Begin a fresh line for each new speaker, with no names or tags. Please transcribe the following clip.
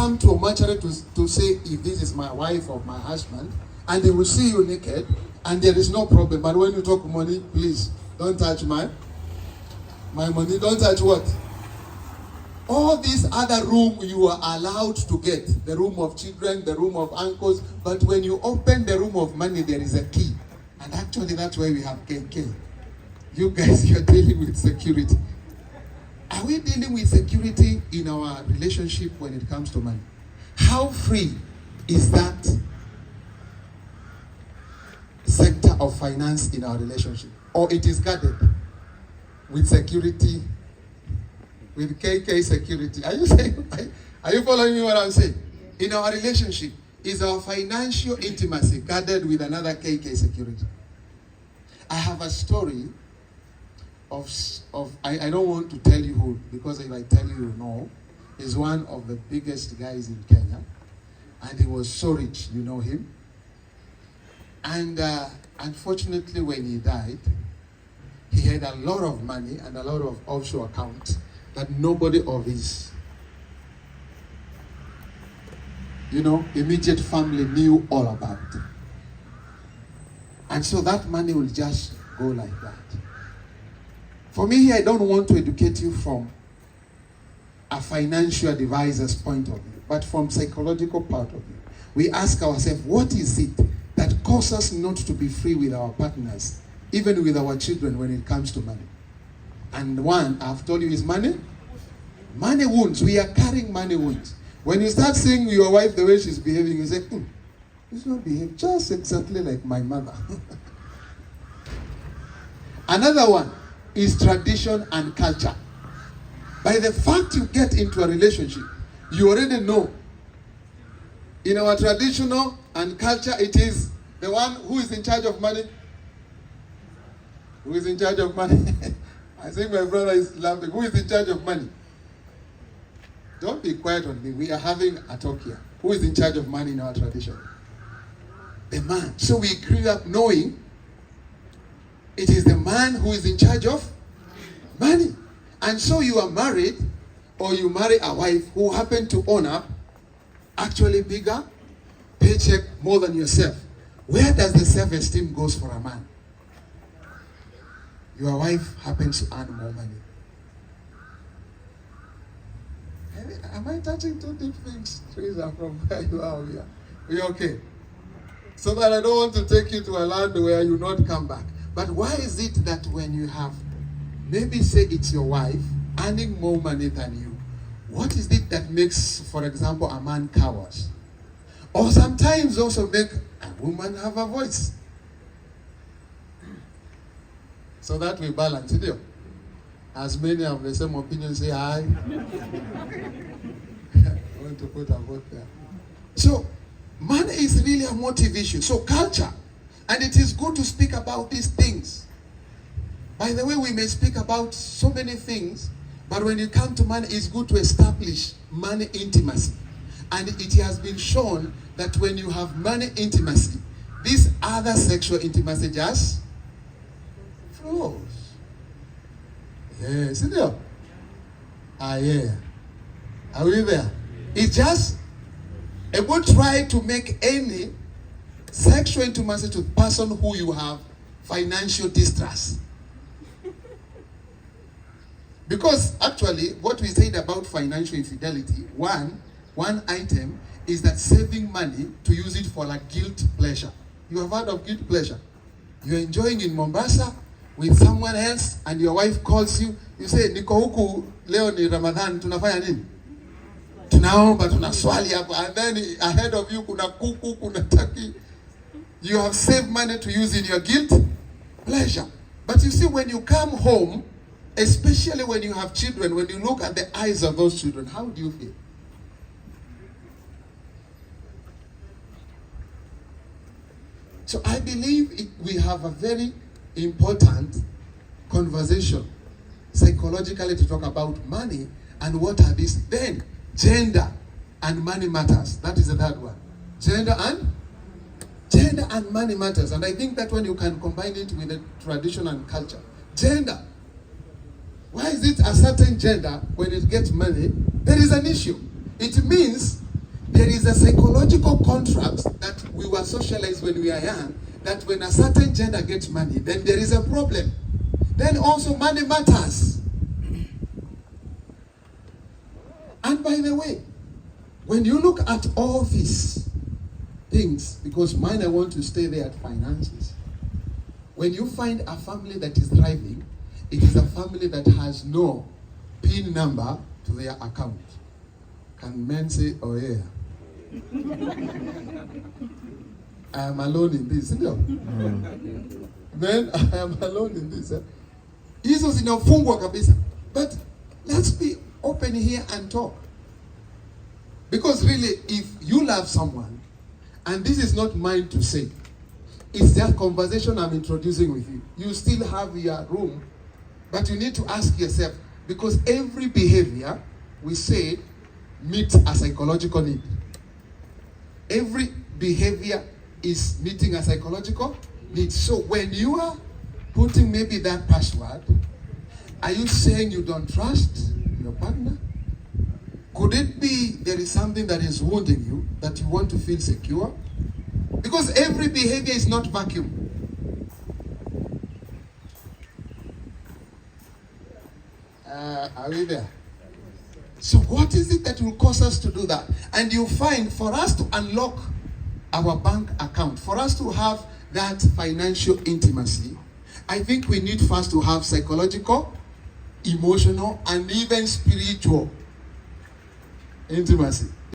come to a mortuary to say if this is my wife or my husband, and they will see you naked, and there is no problem. But when you talk money, please, don't touch my money. Don't touch what? All these other room you are allowed to get. The room of children, the room of uncles. But when you open the room of money, there is a key. And actually, that's why we have 𝗾𝗾. You guys, you're dealing with security. Are we dealing with security in our relationship when it comes to money? How free is that sector of finance in our relationship? Or it is guarded with security, with 𝗾𝗾 security? Are you saying? Are you following me what I'm saying? In our relationship, is our financial intimacy guarded with another 𝗾𝗾 security? I have a story of I don't want to tell you who, because if I tell you, you know, he's one of the biggest guys in Kenya, and he was so rich, you know him. And unfortunately, when he died, he had a lot of money and a lot of offshore accounts that nobody of his, immediate family knew all about. And so that money will just go like that. For me here, I don't want to educate you from a financial advisor's point of view, but from psychological part of view. We ask ourselves, what is it that causes us not to be free with our partners, even with our children when it comes to money? And one, I've told you, is money. Money wounds. We are carrying money wounds. When you start seeing your wife the way she's behaving, you say, she's not behaving just exactly like my mother. Another one is tradition and culture. By the fact you get into a relationship, you already know. In our traditional and culture, it is the one who is in charge of money. Who is in charge of money? I think my brother is laughing. Who is in charge of money? Don't be quiet on me. We are having a talk here. Who is in charge of money in our tradition? The man. So we grew up knowing it is the man who is in charge of money. And so you are married, or you marry a wife who happen to own up actually bigger paycheck more than yourself. Where does the self-esteem goes for a man? Your wife happens to earn more money. Am I touching two deep things? Teresa, from where you are, we are okay. So that I don't want to take you to a land where you not come back. But why is it that when you have, maybe say it's your wife, earning more money than you, what is it that makes, for example, a man cowards? Or sometimes also make a woman have a voice. So that we balance it. As many have the same opinion, say aye. I want to put a vote there. So, money is really a motivation. So, culture. And it is good to speak about these things. By the way, we may speak about so many things, but when you come to money, it's good to establish money intimacy. And it has been shown that when you have money intimacy, this other sexual intimacy just flows. Yes, is there? Yeah. Are we there? It's just a good try to make any sexual intimacy to the person who you have financial distrust. Because actually, what we said about financial infidelity, one item is that saving money to use it for like guilt pleasure. You have heard of guilt pleasure? You're enjoying in Mombasa with someone else, and your wife calls you. You say, niko huku leo ni Ramadan, tunafanya nini? Tunaomba, tunaswali hapa. And then ahead of you, kuna kuku, kuna turkey. You have saved money to use in your guilt pleasure. But you see, when you come home, especially when you have children, when you look at the eyes of those children, how do you feel? So I believe we have a very important conversation psychologically to talk about money and what are these. Then gender and money matters. That is the third one. Gender and money matters. And I think that when you can combine it with the tradition and culture. Gender. Why is it a certain gender when it gets money? There is an issue. It means there is a psychological contract that we were socialized when we are young, that when a certain gender gets money, then there is a problem. Then also money matters. And by the way, when you look at all these things, because mine I want to stay there at finances, when you find a family that is thriving, it is a family that has no PIN number to their account. Can men say, oh yeah, I am alone in this, isn't it? Men, I am alone in this. Hizo zinafungwa kabisa. But let's be open here and talk. Because really, if you love someone, and this is not mine to say, it's that conversation I'm introducing with you. You still have your room, but you need to ask yourself, because every behavior, we say, meets a psychological need. Every behavior is meeting a psychological need. So when you are putting maybe that password, are you saying you don't trust your partner? Could it be there is something that is wounding you, that you want to feel secure? Because every behavior is not vacuum. Are we there? So what is it that will cause us to do that? And you find, for us to unlock our bank account, for us to have that financial intimacy, I think we need first to have psychological, emotional, and even spiritual intimacy.